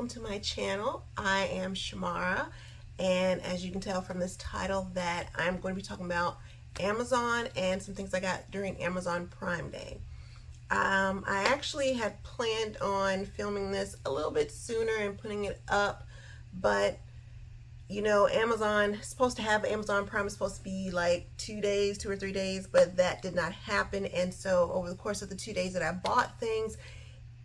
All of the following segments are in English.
welcome to my channel. I am Shamara, and as you can tell from this title that I'm going to be talking about Amazon and some things I got during Amazon Prime Day. I actually had planned on filming this a little bit sooner and putting it up, but you know, Amazon is supposed to have Amazon Prime is supposed to be like 2 days, 2 or 3 days, but that did not happen. And so over the course of the 2 days that I bought things,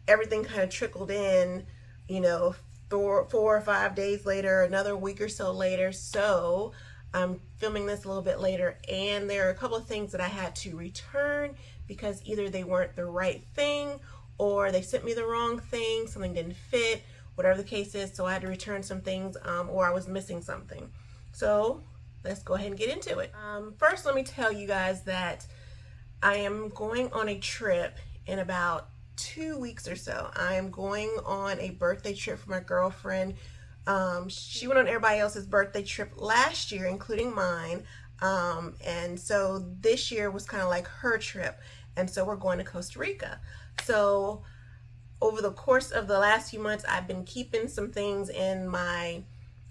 everything kind of trickled in, you know, 4 or 5 days later, another week or so later. So I'm filming this a little bit later, and there are a couple of things that I had to return because either they weren't the right thing or they sent me the wrong thing, something didn't fit, whatever the case is. So I had to return some things, or I was missing something. So let's go ahead and get into it. First, let me tell you guys that I am going on a trip in about 2 weeks or so. I am going on a birthday trip for my girlfriend. She went on everybody else's birthday trip last year, including mine. And so this year was kind of like her trip. And so we're going to Costa Rica. So over the course of the last few months, I've been keeping some things in my,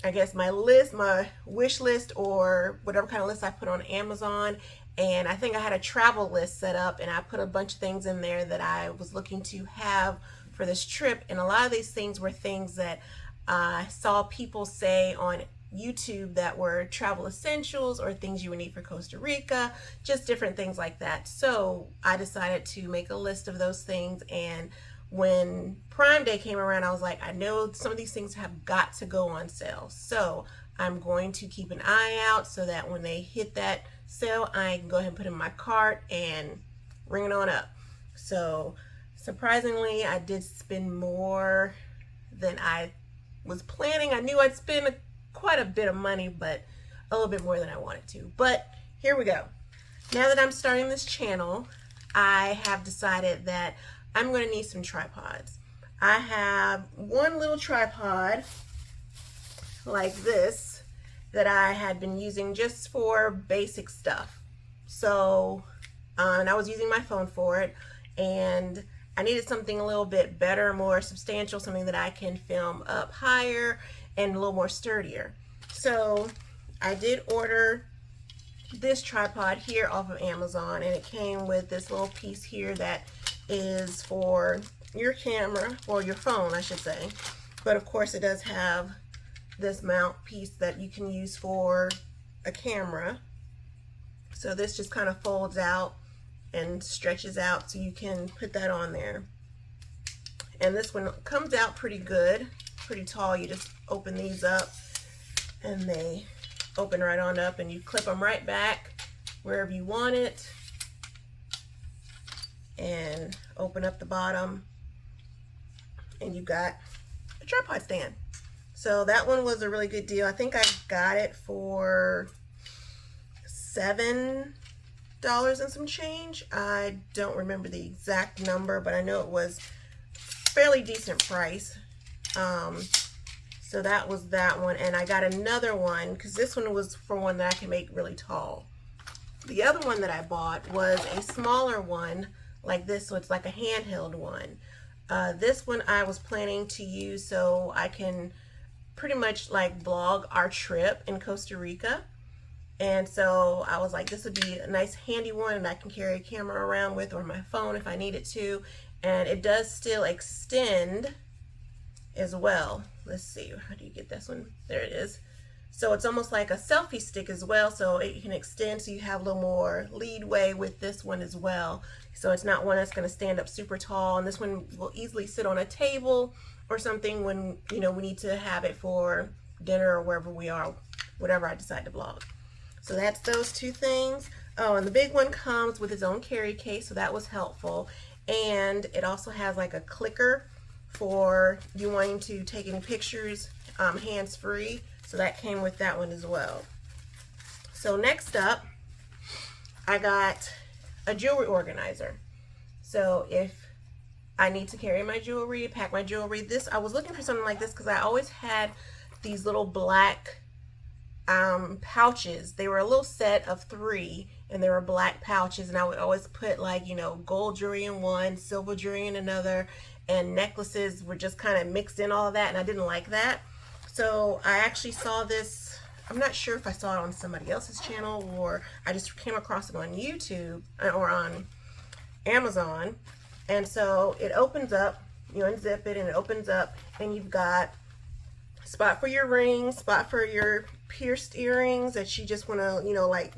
I guess, my list, my wish list, or whatever kind of list I put on Amazon. And I think I had a travel list set up, and I put a bunch of things in there that I was looking to have for this trip. And a lot of these things were things that I saw people say on YouTube that were travel essentials or things you would need for Costa Rica, just different things like that. So I decided to make a list of those things, and when Prime Day came around, I was like, I know some of these things have got to go on sale. So I'm going to keep an eye out so that when they hit that sale, I can go ahead and put it in my cart and ring it on up. So surprisingly, I did spend more than I was planning. I knew I'd spend quite a bit of money, but a little bit more than I wanted to. But here we go. Now that I'm starting this channel, I have decided that I'm going to need some tripods. I have one little tripod like this that I had been using just for basic stuff. So, and I was using my phone for it, and I needed something a little bit better, more substantial, something that I can film up higher and a little more sturdier. So I did order this tripod here off of Amazon, and it came with this little piece here that is for your camera, or your phone I should say, but of course it does have this mount piece that you can use for a camera. So this just kind of folds out and stretches out so you can put that on there. And this one comes out pretty good, pretty tall. You just open these up and they open right on up, and you clip them right back wherever you want it and open up the bottom, and you've got a tripod stand. So that one was a really good deal. I think I got it for $7 and some change. I don't remember the exact number, but I know it was fairly decent price. So that was that one, and I got another one because this one was for one that I can make really tall. The other one that I bought was a smaller one like this, so it's like a handheld one. This one I was planning to use so I can pretty much like vlog our trip in Costa Rica. And so I was like, this would be a nice handy one, and I can carry a camera around with, or my phone if I needed to. And it does still extend as well. Let's see, how do you get this one? There it is. So it's almost like a selfie stick as well, so it can extend, so you have a little more leadway with this one as well. So it's not one that's going to stand up super tall, and this one will easily sit on a table or something when, you know, we need to have it for dinner or wherever we are, whatever I decide to vlog. So that's those two things. Oh, and the big one comes with its own carry case, so that was helpful. And it also has like a clicker for you wanting to take any pictures hands-free. So that came with that one as well. So next up, I got a jewelry organizer. So if I need to carry my jewelry, pack my jewelry, I was looking for something like this because I always had these little black pouches. They were a little set of 3, and they were black pouches, and I would always put, like, you know, gold jewelry in one, silver jewelry in another, and necklaces were just kind of mixed in all of that, and I didn't like that. So I actually saw this, I'm not sure if I saw it on somebody else's channel or I just came across it on YouTube or on Amazon. And so it opens up, you unzip it and it opens up, and you've got a spot for your ring, spot for your pierced earrings that you just want to, you know, like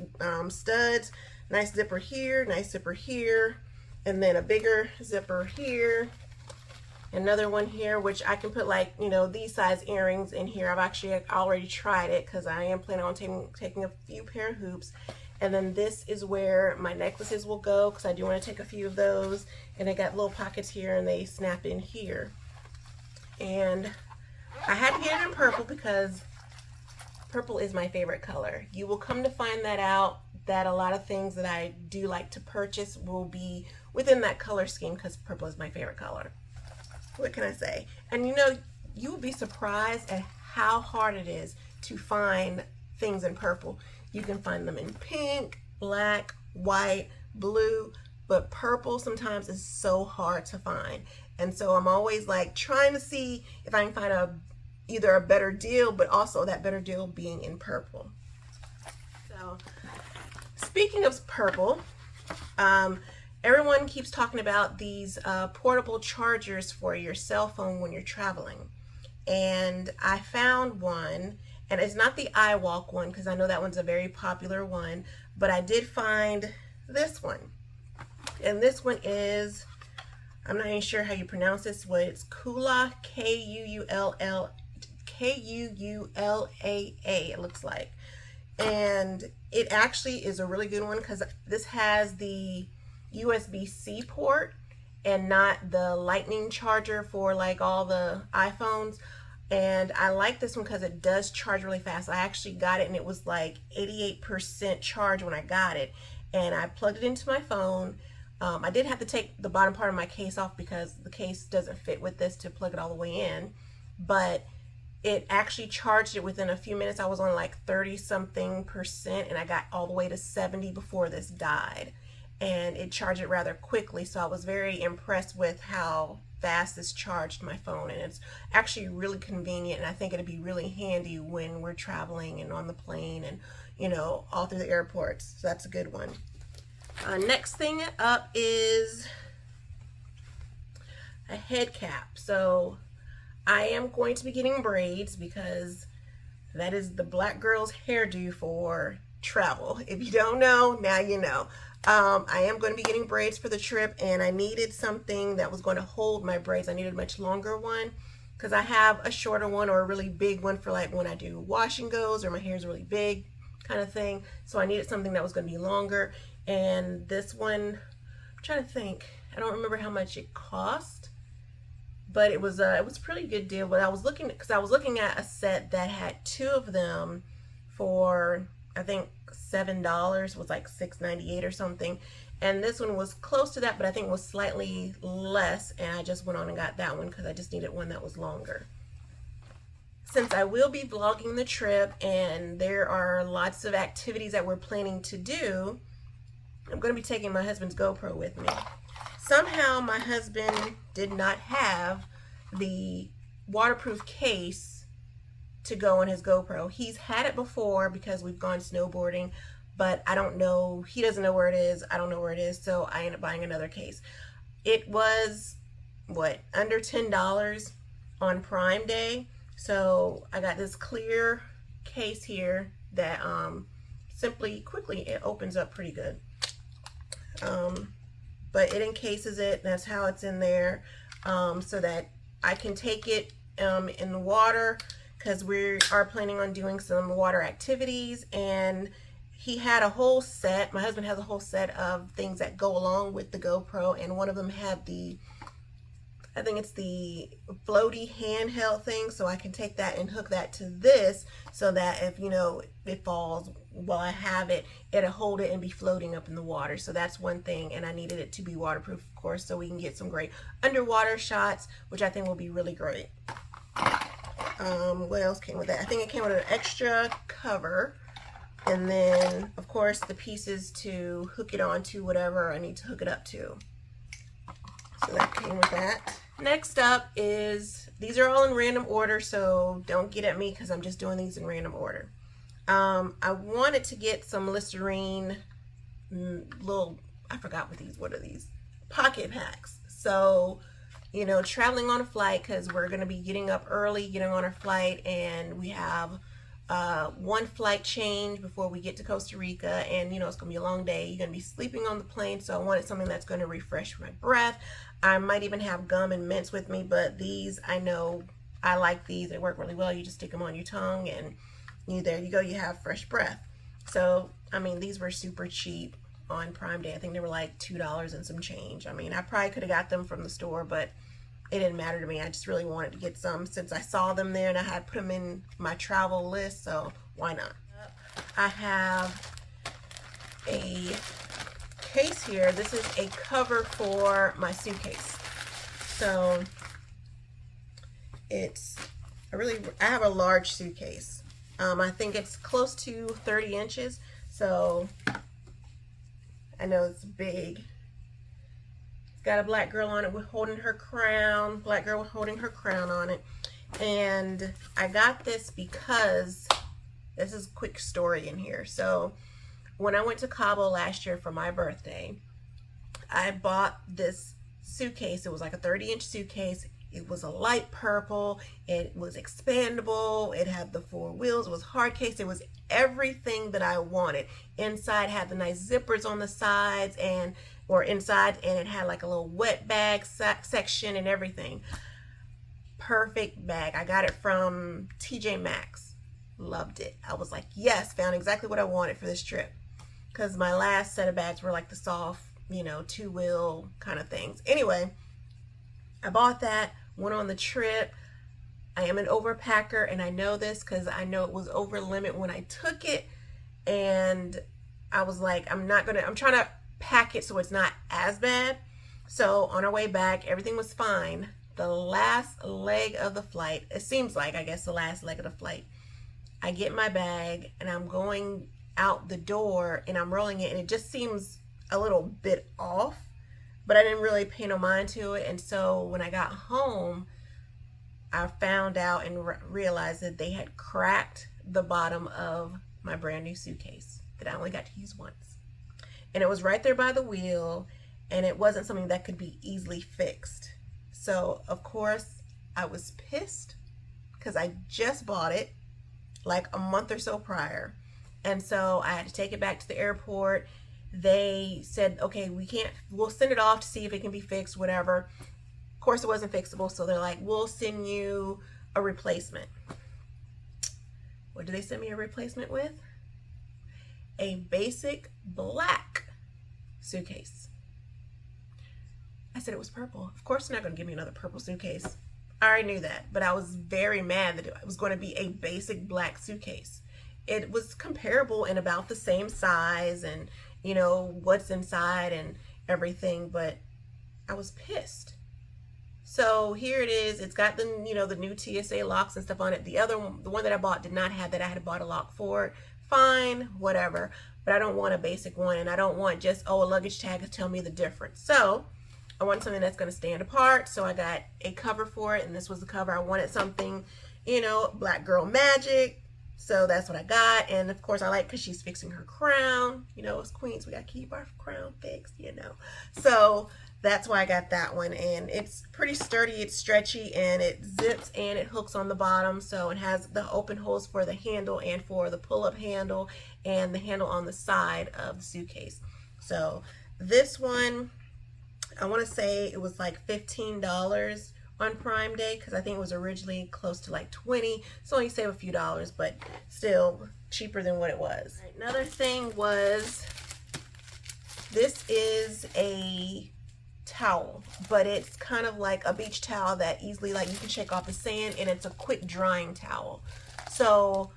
studs, nice zipper here, and then a bigger zipper here, another one here, which I can put like, you know, these size earrings in here. I've actually already tried it because I am planning on taking a few pair of hoops. And then this is where my necklaces will go because I do want to take a few of those. And they got little pockets here and they snap in here. And I had to get it in purple because purple is my favorite color. You will come to find that out, that a lot of things that I do like to purchase will be within that color scheme because purple is my favorite color. What can I say? And you know, you will be surprised at how hard it is to find things in purple. You can find them in pink, black, white, blue, but purple sometimes is so hard to find. And so I'm always like trying to see if I can find either a better deal, but also that better deal being in purple. So speaking of purple, everyone keeps talking about these portable chargers for your cell phone when you're traveling. And I found one, and it's not the iWalk one because I know that one's a very popular one, but I did find this one. And this one is, I'm not even sure how you pronounce this, but it's Kuula, K-U-U-L-A-A, it looks like. And it actually is a really good one because this has the USB-C port and not the lightning charger for like all the iPhones. And I like this one because it does charge really fast. I actually got it and it was like 88% charge when I got it, and I plugged it into my phone. I did have to take the bottom part of my case off because the case doesn't fit with this to plug it all the way in, but it actually charged it within a few minutes. I was on like 30-something% and I got all the way to 70 before this died. And it charged it rather quickly, so I was very impressed with how fast this charged my phone. And it's actually really convenient, and I think it'd be really handy when we're traveling and on the plane and, you know, all through the airports. So that's a good one. Next thing up is a head cap. So I am going to be getting braids because that is the black girl's hairdo for travel. If you don't know, now you know. I am going to be getting braids for the trip, and I needed something that was going to hold my braids. I needed a much longer one because I have a shorter one or a really big one for like when I do wash and goes or my hair is really big kind of thing. So I needed something that was going to be longer. And this one, I'm trying to think, I don't remember how much it cost, but it was a pretty good deal. But I was looking at a set that had two of them for, I think, $7, was like $6.98 or something, and this one was close to that, but I think it was slightly less, and I just went on and got that one because I just needed one that was longer. Since I will be vlogging the trip and there are lots of activities that we're planning to do, I'm going to be taking my husband's GoPro with me. Somehow my husband did not have the waterproof case to go on his GoPro. He's had it before because we've gone snowboarding, but I don't know, he doesn't know where it is, I don't know where it is, so I ended up buying another case. It was, what, under $10 on Prime Day, so I got this clear case here that quickly it opens up pretty good. But it encases it, that's how it's in there, so that I can take it in the water, because we are planning on doing some water activities. And he had a whole set, my husband has a whole set of things that go along with the GoPro, and one of them had the, I think it's the floaty handheld thing, so I can take that and hook that to this so that if, you know, it falls while I have it, it'll hold it and be floating up in the water. So that's one thing, and I needed it to be waterproof, of course, so we can get some great underwater shots, which I think will be really great. What else came with that? I think it came with an extra cover, and then of course the pieces to hook it on to whatever I need to hook it up to. So that came with that. Next up is, these are all in random order, so don't get at me because I'm just doing these in random order. I wanted to get some Listerine little, I forgot what are these? Pocket packs. So, you know, traveling on a flight, because we're going to be getting up early, getting on our flight, and we have one flight change before we get to Costa Rica, and you know, it's going to be a long day. You're going to be sleeping on the plane, so I wanted something that's going to refresh my breath. I might even have gum and mints with me, but these, I know I like these. They work really well. You just stick them on your tongue, and there you go, you have fresh breath. So, I mean, these were super cheap on Prime Day. I think they were like $2 and some change. I mean, I probably could have got them from the store, but it didn't matter to me. I just really wanted to get some since I saw them there and I had put them in my travel list, so why not? I have a case here. This is a cover for my suitcase. So I have a large suitcase. I think it's close to 30 inches, so I know it's big. It's got a black girl on it holding her crown, black girl holding her crown on it. And I got this because, this is a quick story in here. So when I went to Cabo last year for my birthday, I bought this suitcase. It was like a 30-inch suitcase. It was a light purple. It was expandable. It had the 4 wheels. It was hard case. It was everything that I wanted. Inside had the nice zippers on the sides and it had like a little wet bag section and everything. Perfect bag. I got it from TJ Maxx. Loved it. I was like, yes, found exactly what I wanted for this trip. Because my last set of bags were like the soft, you know, 2-wheel kind of things. Anyway, I bought that, went on the trip. I am an overpacker, and I know this because I know it was over limit when I took it, and I was like, I'm trying to pack it so it's not as bad. So on our way back, everything was fine. The last leg of the flight, it seems like, I guess the last leg of the flight, I get my bag and I'm going out the door and I'm rolling it, and it just seems a little bit off, but I didn't really pay no mind to it. And so when I got home, I found out and realized that they had cracked the bottom of my brand new suitcase that I only got to use once. And it was right there by the wheel, and it wasn't something that could be easily fixed. So of course I was pissed because I just bought it like a month or so prior. And so I had to take it back to the airport. They said, okay, we'll send it off to see if it can be fixed, whatever. Of course it wasn't fixable, so they're like, we'll send you a replacement. What did they send me a replacement with? A basic black suitcase. I said it was purple. Of course they're not going to give me another purple suitcase. I already knew that, but I was very mad that it was going to be a basic black suitcase. It was comparable and about the same size and, you know, what's inside and everything, but I was pissed. So here it is. It's got the, you know, the new TSA locks and stuff on it. The one that I bought did not have that. I had to buy a lock for it. Fine, whatever. But I don't want a basic one, and I don't want just, oh, a luggage tag to tell me the difference. So I want something that's going to stand apart. So I got a cover for it, and this was the cover. I wanted something, you know, black girl magic. So that's what I got. And of course I like, because she's fixing her crown. You know, as queens, we got to keep our crown fixed, you know. So that's why I got that one. And it's pretty sturdy, it's stretchy, and it zips and it hooks on the bottom. So it has the open holes for the handle and for the pull-up handle and the handle on the side of the suitcase. So this one, I want to say it was like $15 on Prime Day, because I think it was originally close to like $20. So only save a few dollars, but still cheaper than what it was. Right, another thing was, this is a towel, but it's kind of like a beach towel that easily, like, you can shake off the sand, and it's a quick drying towel. So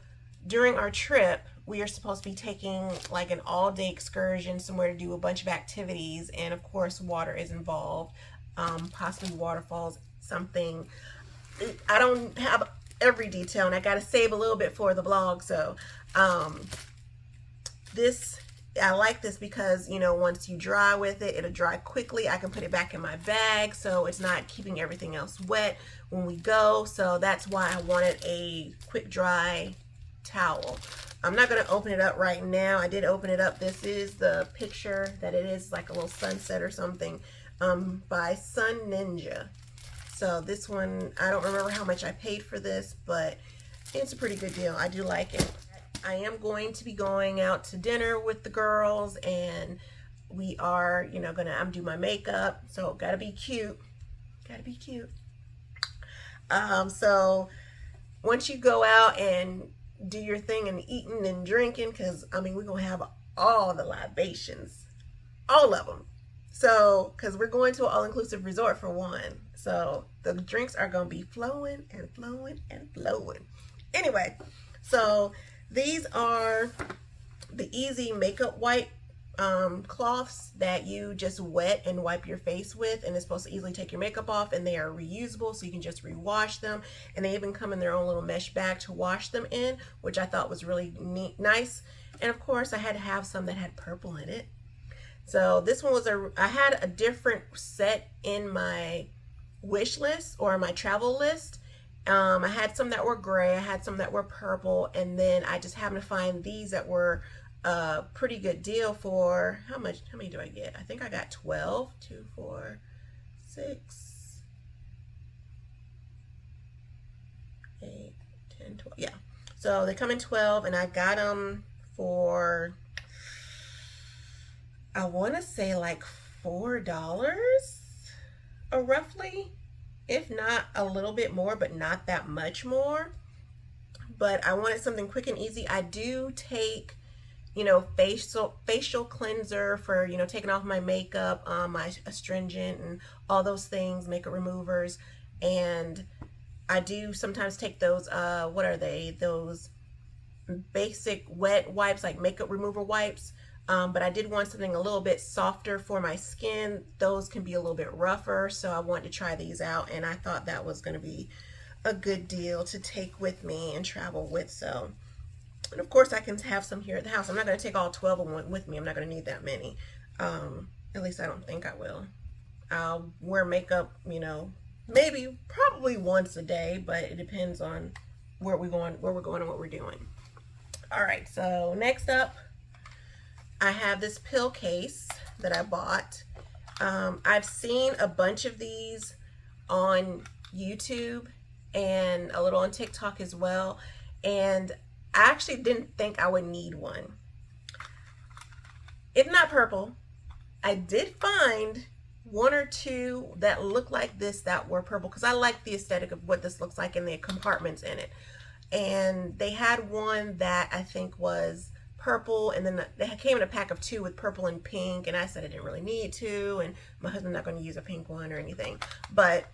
during our trip, we are supposed to be taking like an all-day excursion somewhere to do a bunch of activities, and of course water is involved, possibly waterfalls, something. I don't have every detail, and I got to save a little bit for the vlog. So this I like this because, you know, once you dry with it, it'll dry quickly. I can put it back in my bag so it's not keeping everything else wet when we go. So that's why I wanted a quick dry towel. I'm not going to open it up right now. I did open it up. This is the picture that it is, like a little sunset or something, by Sun Ninja. So this one, I don't remember how much I paid for this, but it's a pretty good deal. I do like it. I am going to be going out to dinner with the girls, and we are, you know, I'm do my makeup, so gotta be cute. Gotta be cute. So once you go out and do your thing and eating and drinking, because I mean, we're gonna have all the libations, all of them. So, because we're going to an all-inclusive resort for one, so the drinks are gonna be flowing and flowing and flowing. Anyway, so these are the easy makeup wipe cloths that you just wet and wipe your face with, and it's supposed to easily take your makeup off, and they are reusable, so you can just rewash them, and they even come in their own little mesh bag to wash them in, which I thought was really neat, nice. And of course I had to have some that had purple in it. So this one was I had a different set in my wish list or my travel list. I had some that were gray, I had some that were purple, and then I just happened to find these that were a pretty good deal for how much? How many do I get? I think I got 12. 2, 4, 6, 8, 10, 12. Yeah. So they come in 12, and I got them for, I want to say like $4 or roughly, if not a little bit more, but not that much more. But I wanted something quick and easy. I do take, you know, facial cleanser for, you know, taking off my makeup, my astringent and all those things, makeup removers. And I do sometimes take those, what are they? Those basic wet wipes, like makeup remover wipes. But I did want something a little bit softer for my skin. Those can be a little bit rougher, so I wanted to try these out, and I thought that was going to be a good deal to take with me and travel with. So, and of course I can have some here at the house. I'm not going to take all 12 of them with me. I'm not going to need that many. At least I don't think I will. I'll wear makeup, you know, maybe probably once a day, but it depends on where we're going and what we're doing. All right, so next up, I have this pill case that I bought. I've seen a bunch of these on YouTube and a little on TikTok as well, and I actually didn't think I would need one. If not purple, I did find one or two that look like this that were purple, because I like the aesthetic of what this looks like and the compartments in it. And they had one that I think was purple, and then they came in a pack of 2 with purple and pink, and I said I didn't really need to, and my husband's not going to use a pink one or anything, but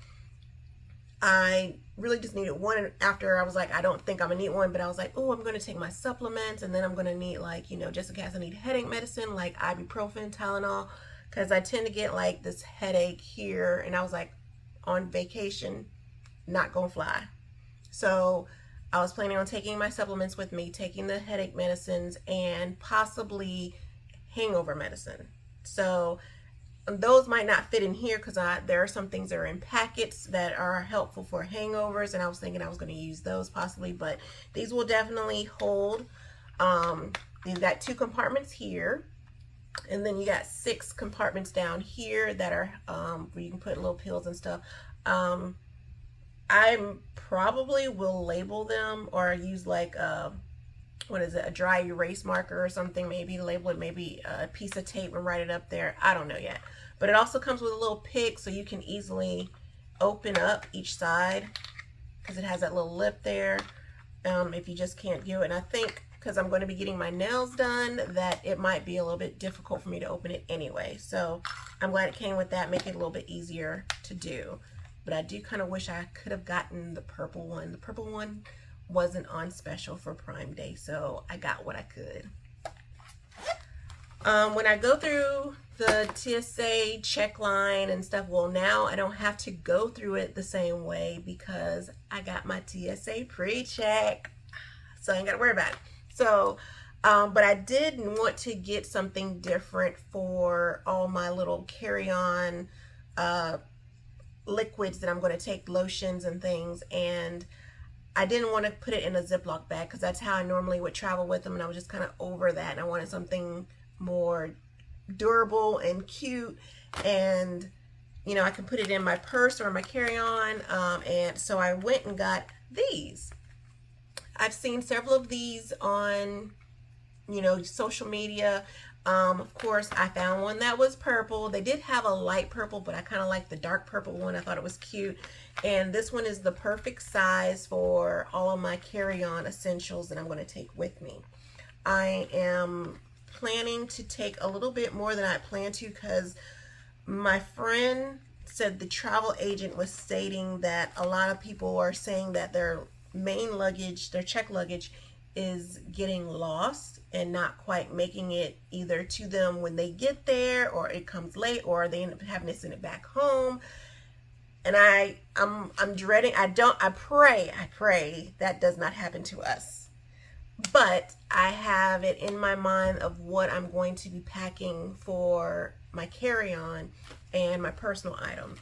I really just needed one. And after I was like, I don't think I'm gonna need one, but I was like, oh, I'm gonna take my supplements, and then I'm gonna need, like, you know, just in case I need headache medicine like ibuprofen, Tylenol, because I tend to get like this headache here, and I was like, on vacation, not gonna fly. So I was planning on taking my supplements with me, taking the headache medicines, and possibly hangover medicine. So those might not fit in here because there are some things that are in packets that are helpful for hangovers, and I was thinking I was going to use those possibly, but these will definitely hold. You've got 2 compartments here, and then you got 6 compartments down here that are where you can put little pills and stuff. I probably will label them or use like a, what is it, a dry erase marker or something, maybe label it, maybe a piece of tape and write it up there. I don't know yet. But it also comes with a little pick so you can easily open up each side, because it has that little lip there, if you just can't do it. And I think because I'm going to be getting my nails done, that it might be a little bit difficult for me to open it anyway. So I'm glad it came with that, make it a little bit easier to do. But I do kind of wish I could have gotten the purple one. The purple one wasn't on special for Prime Day, so I got what I could. When I go through the TSA check line and stuff, well, now I don't have to go through it the same way because I got my TSA pre-check, so I ain't got to worry about it. So But I did want to get something different for all my little carry-on liquids that I'm going to take, lotions and things. And I didn't want to put it in a Ziploc bag because that's how I normally would travel with them. And I was just kind of over that. And I wanted something more durable and cute. And, you know, I can put it in my purse or my carry-on. And so I went and got these. I've seen several of these on, you know, social media. Of course, I found one that was purple. They did have a light purple, but I kind of like the dark purple one. I thought it was cute. And this one is the perfect size for all of my carry-on essentials that I'm going to take with me. I am planning to take a little bit more than I planned to because my friend said the travel agent was stating that a lot of people are saying that their main luggage, their check luggage, is getting lost and not quite making it either to them when they get there, or it comes late, or they end up having to send it back home. And I'm dreading. I pray that does not happen to us. But I have it in my mind of what I'm going to be packing for my carry-on and my personal item.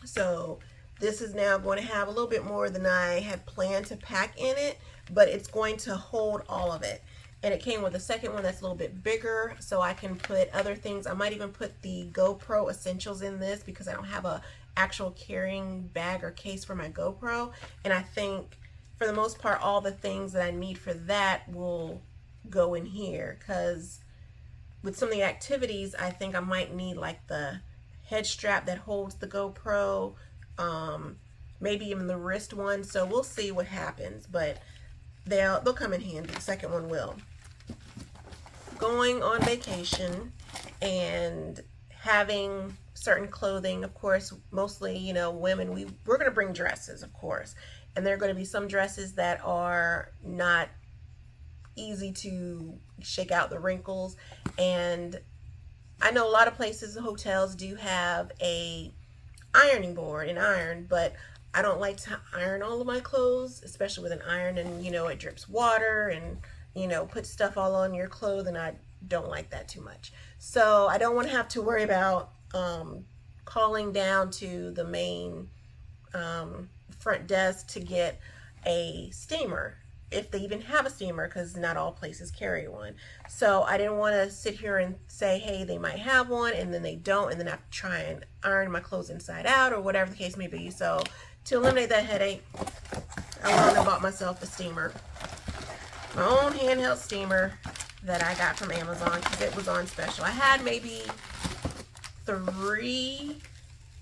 So this is now going to have a little bit more than I had planned to pack in it, but it's going to hold all of it. And it came with a second one that's a little bit bigger, so I can put other things. I might even put the GoPro essentials in this because I don't have a actual carrying bag or case for my GoPro. And I think for the most part, all the things that I need for that will go in here, because with some of the activities, I think I might need like the head strap that holds the GoPro, maybe even the wrist one. So we'll see what happens, but they'll come in handy. The second one will. Going on vacation and having certain clothing, of course, mostly, you know, women, we're going to bring dresses, of course. And there are going to be some dresses that are not easy to shake out the wrinkles. And I know a lot of places, hotels do have a ironing board and iron, but I don't like to iron all of my clothes, especially with an iron, and you know, it drips water and, you know, puts stuff all on your clothes, and I don't like that too much. So I don't want to have to worry about calling down to the main front desk to get a steamer, if they even have a steamer, because not all places carry one. So I didn't want to sit here and say, hey, they might have one, and then they don't, and then I have to try and iron my clothes inside out, or whatever the case may be. So to eliminate that headache, I went and bought myself a steamer, my own handheld steamer that I got from Amazon because it was on special. I had maybe 3,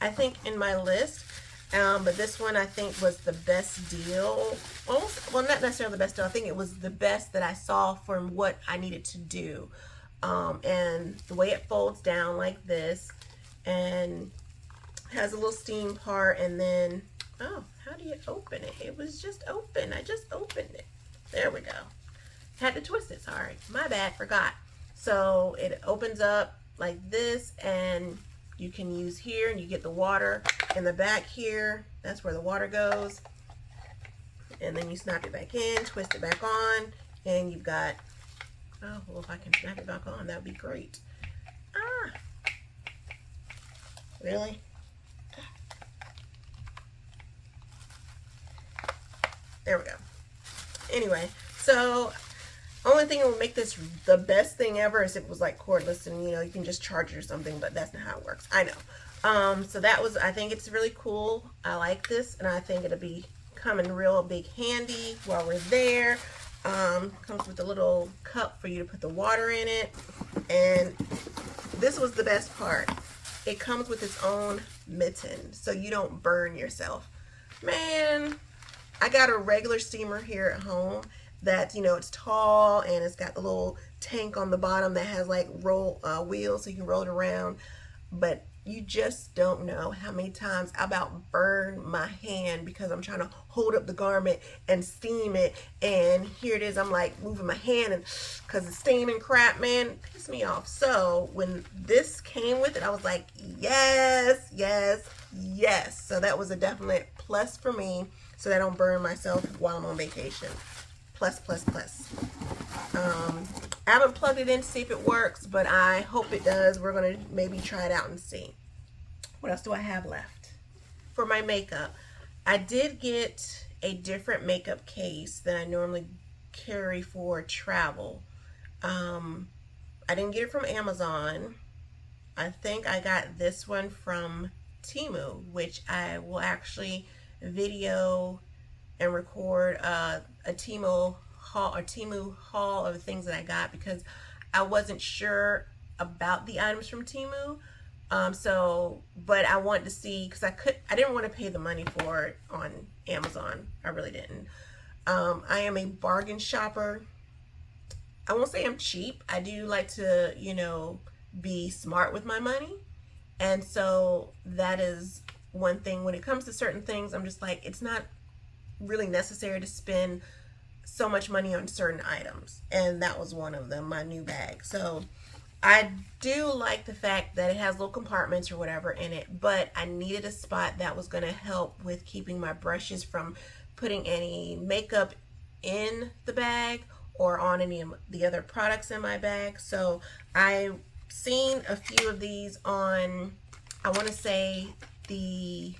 I think, in my list. But this one I think was the best deal. Almost, well, not necessarily the best deal. I think it was the best that I saw from what I needed to do. And the way it folds down like this, and has a little steam part, and then, oh, how do you open it? It was just open. I just opened it. There we go. Had to twist it, sorry. My bad, forgot. So it opens up like this, and you can use here, and you get the water in the back here. That's where the water goes. And then you snap it back in, twist it back on, and you've got, oh, well, if I can snap it back on, that would be great. Ah, really? There we go. Anyway, so only thing that would make this the best thing ever is if it was like cordless and, you know, you can just charge it or something, but that's not how it works. I know. So that was, I think it's really cool. I like this, and I think it'll be coming real big handy while we're there. Comes with a little cup for you to put the water in it. And this was the best part. It comes with its own mitten, so you don't burn yourself. Man, I got a regular steamer here at home that, you know, it's tall and it's got the little tank on the bottom that has like wheels so you can roll it around. But you just don't know how many times I about burn my hand because I'm trying to hold up the garment and steam it, and here it is, I'm like moving my hand, and because it's steaming crap, man, it pissed me off. So when this came with it, I was like, yes, yes, yes. So that was a definite plus for me, so that I don't burn myself while I'm on vacation. Plus, plus, plus. I haven't plugged it in to see if it works, but I hope it does. We're going to maybe try it out and see. What else do I have left? For my makeup, I did get a different makeup case than I normally carry for travel. I didn't get it from Amazon. I think I got this one from Temu, which I will actually video and record a Temu haul of the things that I got, because I wasn't sure about the items from Temu. But I wanted to see, because I didn't want to pay the money for it on Amazon. I really didn't. I am a bargain shopper. I won't say I'm cheap. I do like to, be smart with my money. And so that is one thing. When it comes to certain things, I'm just like, it's not really necessary to spend so much money on certain items. And that was one of them, my new bag. So I do like the fact that it has little compartments or whatever in it, but I needed a spot that was going to help with keeping my brushes from putting any makeup in the bag or on any of the other products in my bag. So I've seen a few of these on, I want to say, the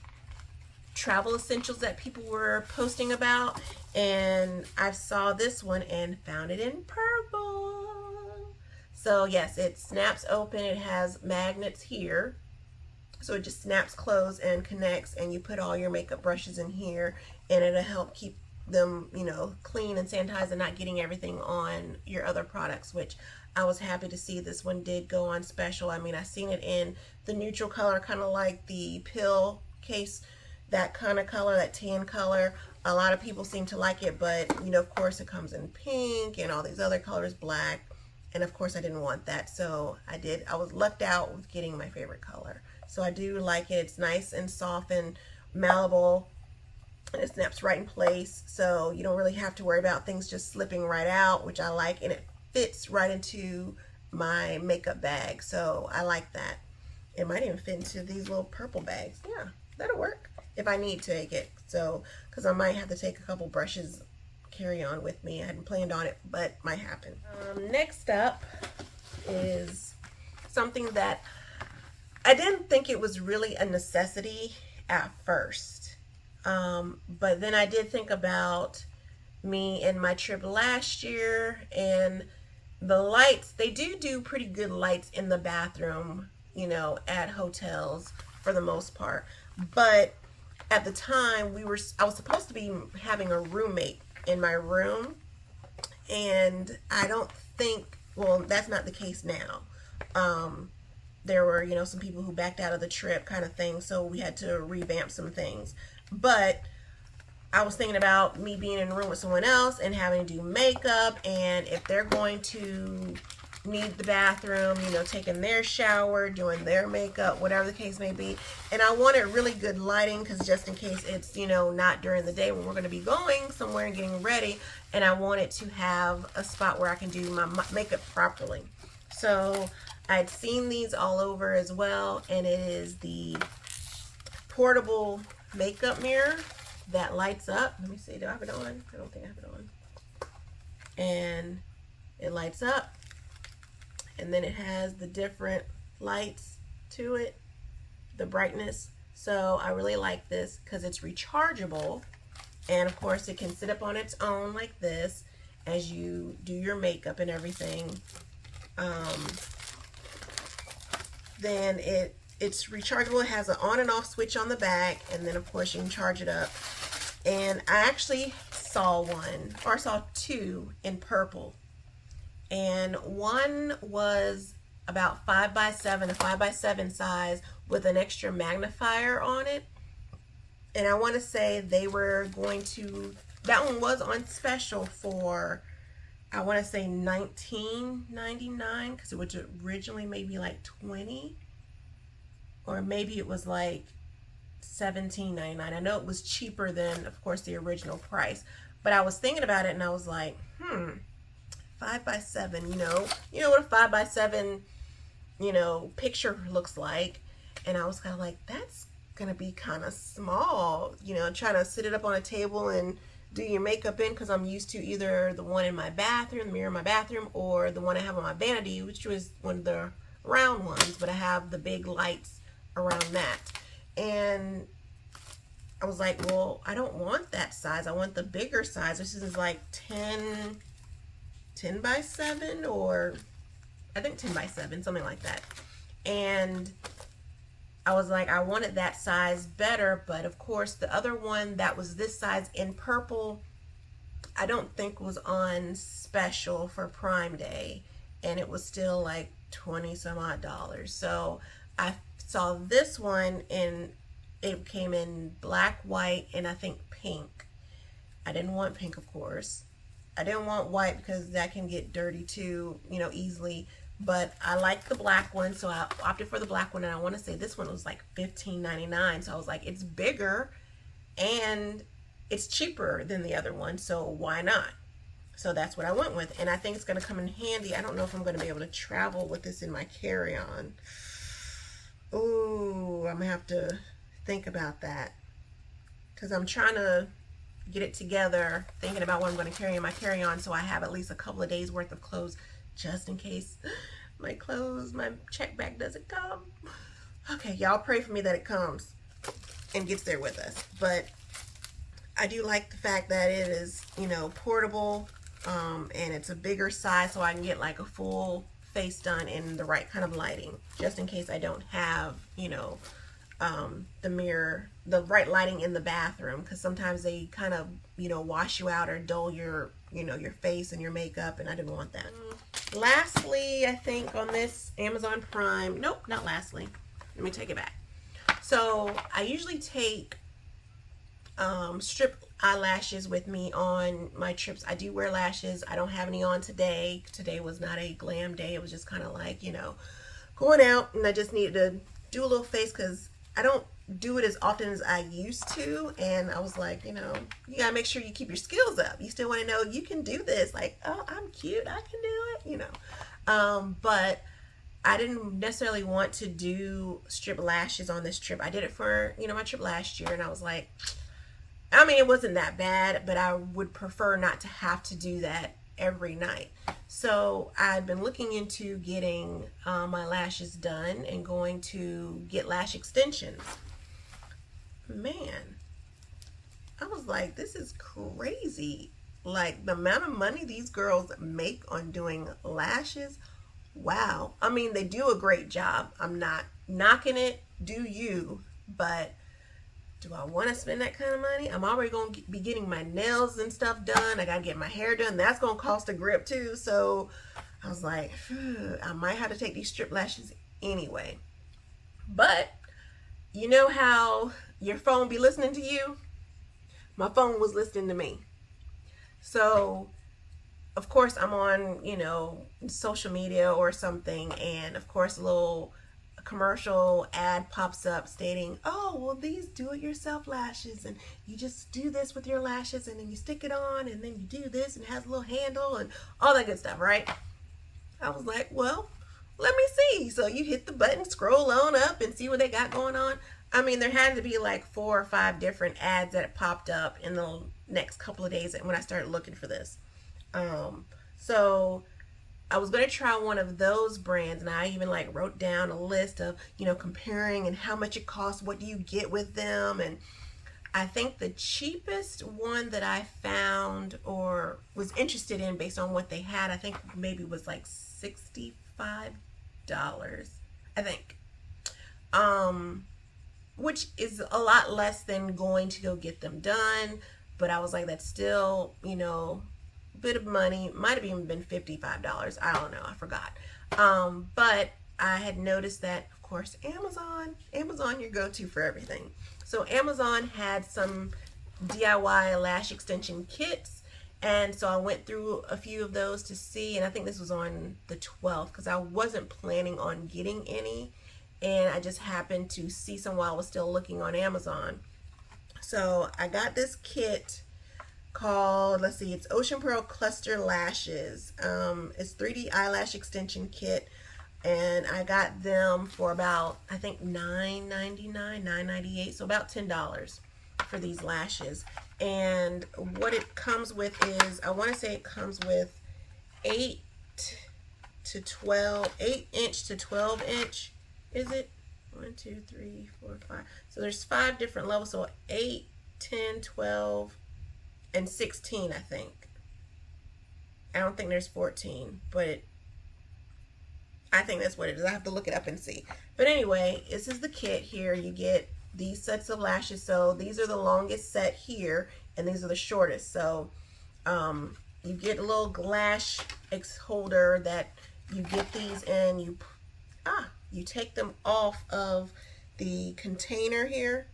travel essentials that people were posting about, and I saw this one and found it in purple. So yes, it snaps open. It has magnets here, so it just snaps closed and connects, and you put all your makeup brushes in here, and it'll help keep them, clean and sanitized and not getting everything on your other products, which I was happy to see this one did go on special. I mean, I seen it in the neutral color, kind of like the pill case, that kind of color, that tan color. A lot of people seem to like it, but of course it comes in pink and all these other colors, black, and of course I didn't want that, so I was lucked out with getting my favorite color. So I do like it. It's nice and soft and malleable, and it snaps right in place, so you don't really have to worry about things just slipping right out, which I like, and it fits right into my makeup bag, so I like that. It might even fit into these little purple bags. Yeah, that'll work if I need to take it, so, because I might have to take a couple brushes carry on with me. I hadn't planned on it, but might happen. Next up is something that I didn't think it was really a necessity at first, but then I did think about me and my trip last year, and the lights, they do pretty good lights in the bathroom, at hotels for the most part. But at the time I was supposed to be having a roommate in my room, and I don't think, well, that's not the case now. There were, some people who backed out of the trip kind of thing, so we had to revamp some things. But I was thinking about me being in a room with someone else and having to do makeup, and if they're going to need the bathroom, taking their shower, doing their makeup, whatever the case may be. And I wanted really good lighting, because just in case it's, not during the day when we're going to be going somewhere and getting ready, and I wanted to have a spot where I can do my makeup properly. So I'd seen these all over as well, and it is the portable makeup mirror that lights up. Let me see, do I have it on? I don't think I have it on. And it lights up, and then it has the different lights to it, the brightness. So I really like this because it's rechargeable, and of course it can sit up on its own like this as you do your makeup and everything. Then it's rechargeable. It has an on and off switch on the back, and then of course you can charge it up. And I actually saw two in purple, and one was about 5x7, a 5x7 size with an extra magnifier on it. And I want to say they were going to, that one was on special for, I want to say $19.99, because it was originally maybe like $20, or maybe it was like $17.99. I know it was cheaper than, of course, the original price, but I was thinking about it and I was like, 5x7, you know what a 5x7, picture looks like. And I was kind of like, that's gonna be kind of small, trying to sit it up on a table and do your makeup in, because I'm used to either the one in my bathroom, the mirror in my bathroom, or the one I have on my vanity, which was one of the round ones, but I have the big lights around that. And I was like, well, I don't want that size. I want the bigger size. This is like 10 by 7, or I think 10 by 7, something like that. And I was like, I wanted that size better, but of course the other one that was this size in purple, I don't think was on special for Prime Day, and it was still like 20 some odd dollars. So I saw this one and it came in black, white, and I think pink. I didn't want pink, of course. I didn't want white because that can get dirty too, you know, easily. But I like the black one, so I opted for the black one. And I want to say this one was like $15.99. So I was like, it's bigger and it's cheaper than the other one, so why not? So that's what I went with, and I think it's going to come in handy. I don't know if I'm going to be able to travel with this in my carry-on. Ooh, I'm going to have to think about that, because I'm trying to get it together, thinking about what I'm going to carry in my carry-on, so I have at least a couple of days worth of clothes just in case my check bag doesn't come. Okay, y'all pray for me that it comes and gets there with us. But I do like the fact that it is, you know, portable, and it's a bigger size, so I can get like a full face done in the right kind of lighting, just in case I don't have, you know, the right lighting in the bathroom, because sometimes they kind of, you know, wash you out or dull your, you know, your face and your makeup, and I didn't want that. Lastly, I think on this Amazon Prime, nope, not lastly, let me take it back. So I usually take strip eyelashes with me on my trips. I do wear lashes. I don't have any on today. Today was not a glam day. It was just kind of like, you know, going out, and I just needed to do a little face because I don't do it as often as I used to. And I was like, you know, you gotta make sure you keep your skills up. You still want to know you can do this. Like, oh, I'm cute, I can do it, you know. But I didn't necessarily want to do strip lashes on this trip. I did it for, you know, my trip last year, and I was like, I mean, it wasn't that bad, but I would prefer not to have to do that every night. So I've been looking into getting my lashes done and going to get lash extensions. Man, I was like, this is crazy. Like, the amount of money these girls make on doing lashes. Wow. I mean, they do a great job. I'm not knocking it. Do you? But do I want to spend that kind of money? I'm already going to be getting my nails and stuff done. I got to get my hair done. That's going to cost a grip too. So I was like, I might have to take these strip lashes anyway. But you know how your phone be listening to you? My phone was listening to me. So of course I'm on, you know, social media or something, and of course a little commercial ad pops up stating, oh, well, these do-it-yourself lashes, and you just do this with your lashes, and then you stick it on, and then you do this, and it has a little handle and all that good stuff, right? I was like, well, let me see. So you hit the button, scroll on up, and see what they got going on. I mean, there had to be like 4 or 5 different ads that popped up in the next couple of days when I started looking for this. So I was going to try one of those brands, and I even like wrote down a list of, you know, comparing and how much it costs, what do you get with them. And I think the cheapest one that I found or was interested in based on what they had, I think maybe was like $65, I think. Which is a lot less than going to go get them done. But I was like, that's still, you know, bit of money. Might have even been $55. I don't know, I forgot. But I had noticed that, of course, Amazon your go-to for everything. So Amazon had some DIY lash extension kits, and so I went through a few of those to see, and I think this was on the 12th because I wasn't planning on getting any, and I just happened to see some while I was still looking on Amazon. So I got this kit called, let's see, it's Ocean Pearl Cluster Lashes. It's 3D eyelash extension kit, and I got them for about, I think $9.99, $9.98, so about $10 for these lashes. And what it comes with is, I want to say it comes with 8 to 12, 8-inch to 12-inch. Is it? 1, 2, 3, 4, 5. So there's 5 different levels. So 8, 10, 12, and 16, I think. I don't think there's 14, but I think that's what it is. I have to look it up and see. But anyway, this is the kit here. You get these sets of lashes. So these are the longest set here, and these are the shortest. So you get a little lash holder that you get these in. You take them off of the container here.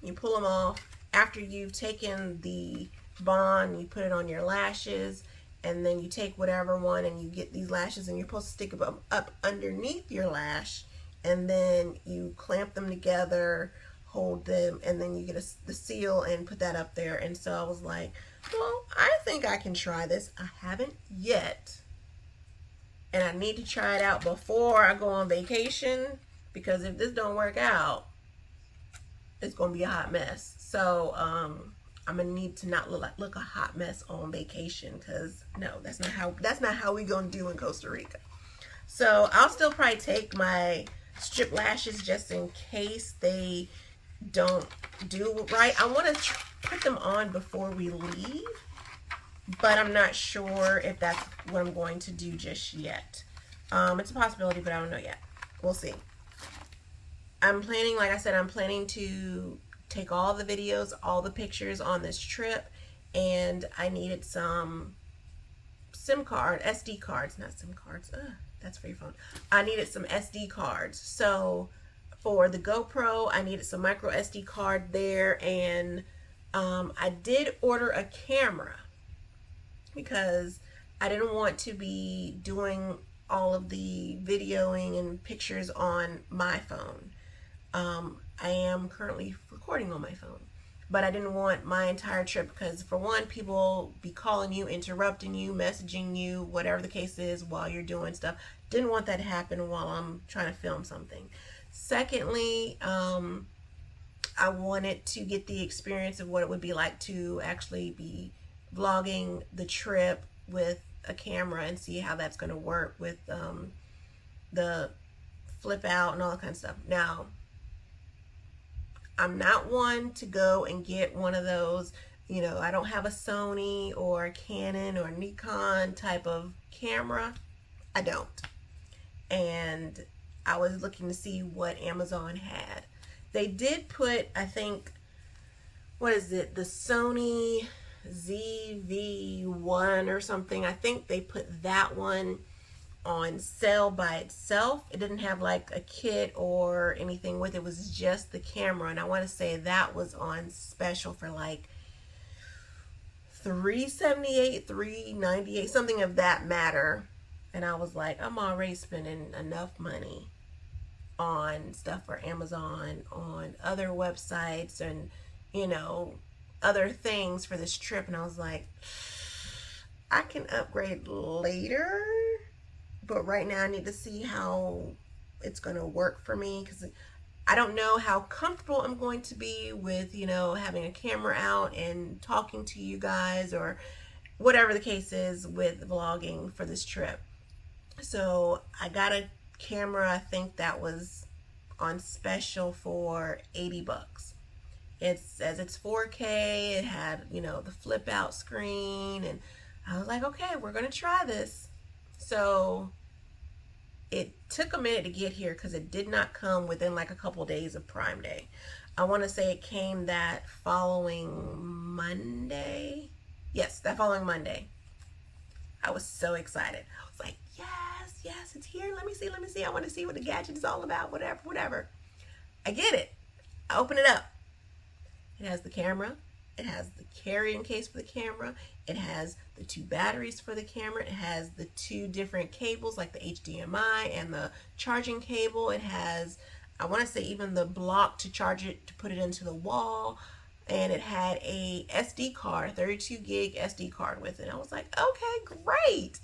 You pull them off. After you've taken the bond, you put it on your lashes, and then you take whatever one and you get these lashes, and you're supposed to stick them up underneath your lash, and then you clamp them together, hold them, and then you get the seal and put that up there. And so I was like, well, I think I can try this. I haven't yet, and I need to try it out before I go on vacation, because if this don't work out, it's gonna be a hot mess. So I'm gonna need to not look a hot mess on vacation, because no, that's not how we gonna do in Costa Rica. So I'll still probably take my strip lashes just in case they don't do right. I want to put them on before we leave, but I'm not sure if that's what I'm going to do just yet. It's a possibility, but I don't know yet. We'll see. I'm planning, like I said, I'm planning to take all the videos, all the pictures on this trip, and I needed some SD cards, not SIM cards, that's for your phone. I needed some SD cards. So for the GoPro, I needed some micro SD card there, and I did order a camera because I didn't want to be doing all of the videoing and pictures on my phone. I am currently recording on my phone, but I didn't want my entire trip, because for one, people be calling you, interrupting you, messaging you, whatever the case is, while you're doing stuff. Didn't want that to happen while I'm trying to film something. Secondly, I wanted to get the experience of what it would be like to actually be vlogging the trip with a camera and see how that's going to work with the flip out and all that kind of stuff. Now, I'm not one to go and get one of those, I don't have a Sony or a Canon or Nikon type of camera. I don't. And I was looking to see what Amazon had. They did put, I think, what is it, the Sony ZV-1 or something. I think they put that one on sale by itself. It didn't have like a kit or anything with it. It was just the camera, and I want to say that was on special for like $378, $398, something of that matter. And I was like, I'm already spending enough money on stuff for Amazon, on other websites, and other things for this trip. And I was like, I can upgrade later, but right now I need to see how it's going to work for me, because I don't know how comfortable I'm going to be with, having a camera out and talking to you guys, or whatever the case is with vlogging for this trip. So I got a camera, I think that was on special for $80. It says it's 4K. It had, the flip out screen, and I was like, okay, we're going to try this. So it took a minute to get here because it did not come within like a couple of days of Prime Day. I want to say it came that following Monday. Yes, that following Monday. I was so excited. I was like, yes, it's here. Let me see. I want to see what the gadget is all about, whatever. I get it. I open it up. It has the camera. It has the carrying case for the camera. It has the 2 batteries for the camera. It has the 2 different cables, like the HDMI and the charging cable. It has, I want to say, even the block to charge it, to put it into the wall. And it had a SD card, 32 gig SD card with it. I was like, okay, great.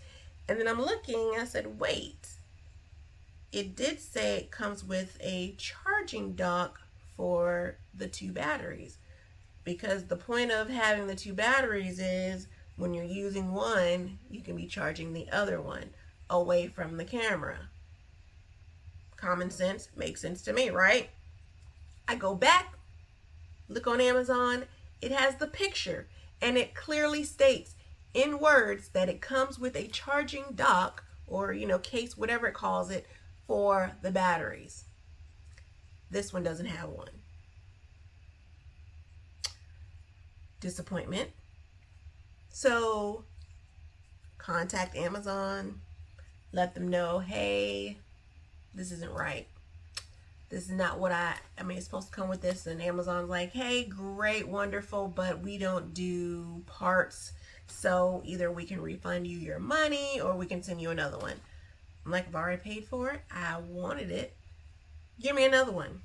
And then I'm looking, I said, wait. It did say it comes with a charging dock for the 2 batteries. because the point of having the two batteries is when you're using one, you can be charging the other one away from the camera. Common sense, makes sense to me, right? I go back, look on Amazon, it has the picture, and it clearly states in words that it comes with a charging dock or, case, whatever it calls it, for the batteries. This one doesn't have one. Disappointment. So contact Amazon, let them know, hey, this isn't right. This is not what it's supposed to come with this. And Amazon's like, hey, great, wonderful, but we don't do parts. So either we can refund you your money or we can send you another one. I'm like, I've already paid for it. I wanted it. Give me another one.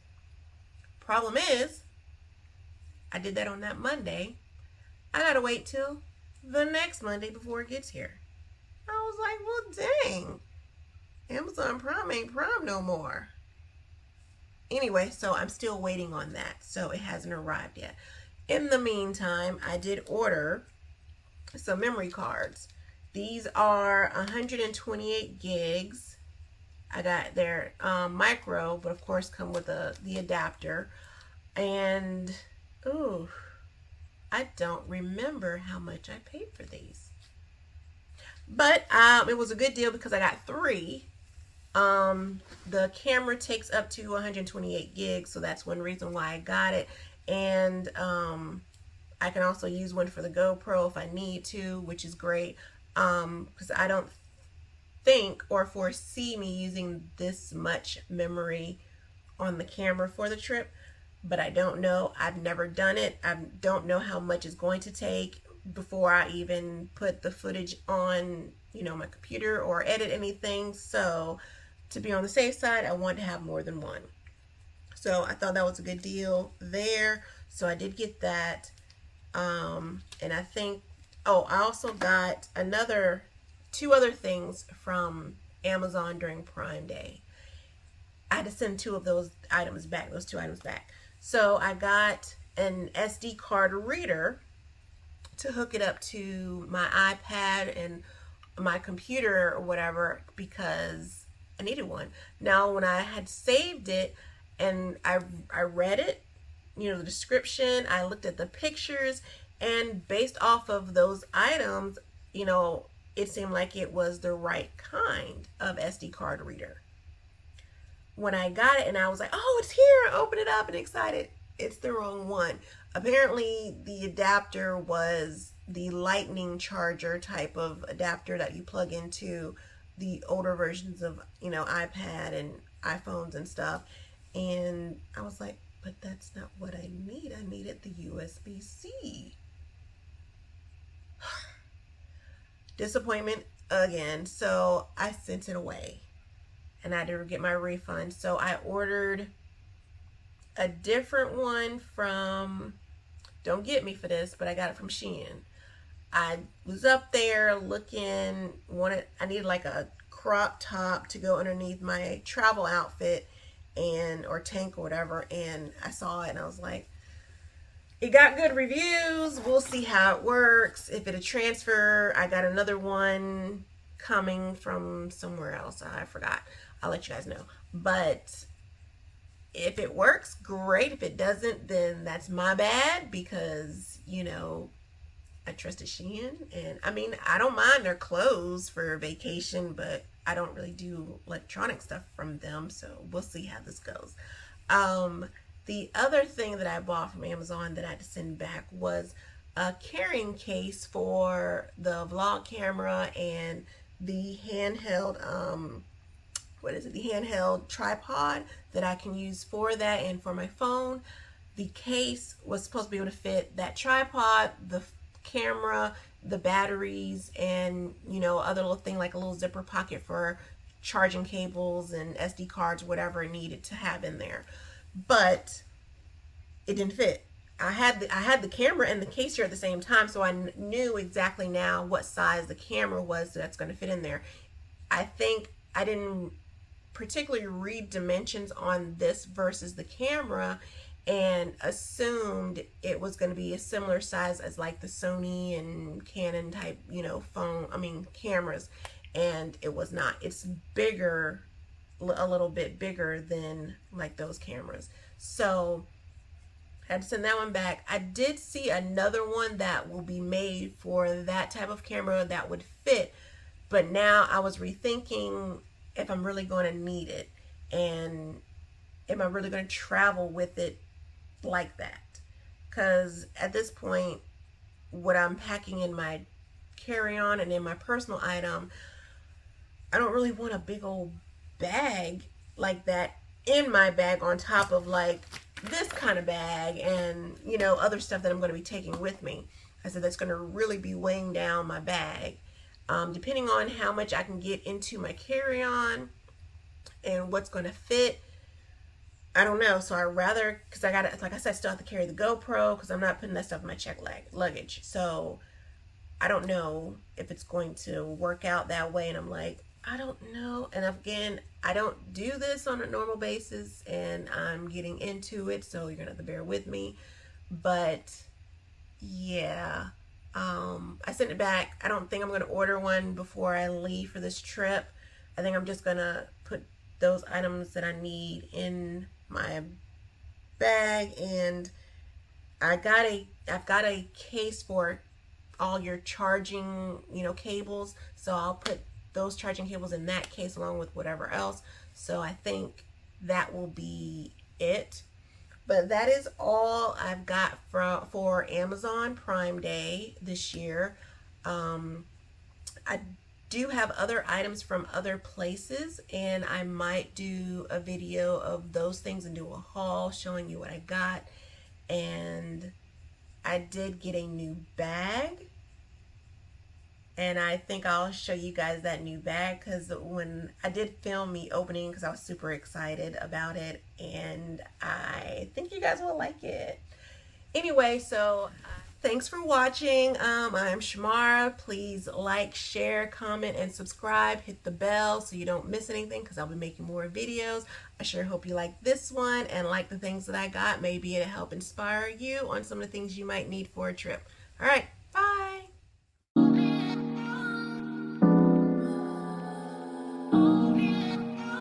Problem is, I did that on that Monday. I gotta wait till the next Monday before it gets here. I was like, well, dang. Amazon Prime ain't Prime no more. Anyway, so I'm still waiting on that. So it hasn't arrived yet. In the meantime, I did order some memory cards. These are 128 gigs. I got their micro, but of course come with the adapter. And, ooh, I don't remember how much I paid for these. But it was a good deal because I got 3. The camera takes up to 128 gigs, so that's one reason why I got it. And I can also use one for the GoPro if I need to, which is great, because I don't think or foresee me using this much memory on the camera for the trip, but I don't know. I've never done it. I don't know how much it's going to take before I even put the footage on, my computer or edit anything. So to be on the safe side, I want to have more than one. So I thought that was a good deal there. So I did get that. And I think, I also got 2 other things from Amazon during Prime Day. I had to send 2 of those 2 items back. So I got an SD card reader to hook it up to my iPad and my computer or whatever, because I needed one. Now, when I had saved it and I read it, the description, I looked at the pictures, and based off of those items, it seemed like it was the right kind of SD card reader. When I got it and I was like, oh, it's here, I opened it up and excited, it's the wrong one. Apparently the adapter was the lightning charger type of adapter that you plug into the older versions of, iPad and iPhones and stuff. And I was like, but that's not what I need. I needed the USB-C. Disappointment again. So I sent it away and I didn't get my refund. So I ordered a different one from, don't get me for this, but I got it from Shein. I was up there looking, I needed like a crop top to go underneath my travel outfit or tank or whatever, and I saw it and I was like, it got good reviews, we'll see how it works. If it'll transfer, I got another one coming from somewhere else, I forgot. I'll let you guys know. But if it works, great. If it doesn't, then that's my bad, because I trusted Shein, and I don't mind their clothes for vacation, but I don't really do electronic stuff from them, so we'll see how this goes. The other thing that I bought from Amazon that I had to send back was a carrying case for the vlog camera and the handheld, the handheld tripod that I can use for that and for my phone. The case was supposed to be able to fit that tripod, the camera, the batteries, and other little thing like a little zipper pocket for charging cables and SD cards, whatever it needed to have in there. But it didn't fit. I had the camera and the case here at the same time, so I knew exactly now what size the camera was that's going to fit in there. I think I didn't particularly read dimensions on this versus the camera, and assumed it was going to be a similar size as like the Sony and Canon type, cameras, and it was not. It's bigger, a little bit bigger than like those cameras. So I had to send that one back. I did see another one that will be made for that type of camera that would fit, but now I was rethinking if I'm really going to need it, and am I really going to travel with it like that? Because at this point, what I'm packing in my carry-on and in my personal item, I don't really want a big old bag like that in my bag on top of like this kind of bag and other stuff that I'm going to be taking with me. I said that's going to really be weighing down my bag. Depending on how much I can get into my carry-on and what's going to fit, I don't know. So I rather, because I got, like I said, I still have to carry the GoPro because I'm not putting that stuff in my check luggage. So I don't know if it's going to work out that way. And I'm like, I don't know. And again, I don't do this on a normal basis, and I'm getting into it, so you're gonna have to bear with me. But yeah, I sent it back. I don't think I'm gonna order one before I leave for this trip. I think I'm just gonna put those items that I need in my bag, and I've got a case for all your charging, cables. So I'll put those charging cables in that case along with whatever else. So I think that will be it. But that is all I've got for Amazon Prime Day this year. I do have other items from other places, and I might do a video of those things and do a haul showing you what I got. And I did get a new bag, and I think I'll show you guys that new bag, because when I did film me opening, because I was super excited about it, and I think you guys will like it. Anyway, so thanks for watching. I'm Shamara. Please like, share, comment, and subscribe. Hit the bell so you don't miss anything, because I'll be making more videos. I sure hope you like this one and like the things that I got. Maybe it'll help inspire you on some of the things you might need for a trip. All right.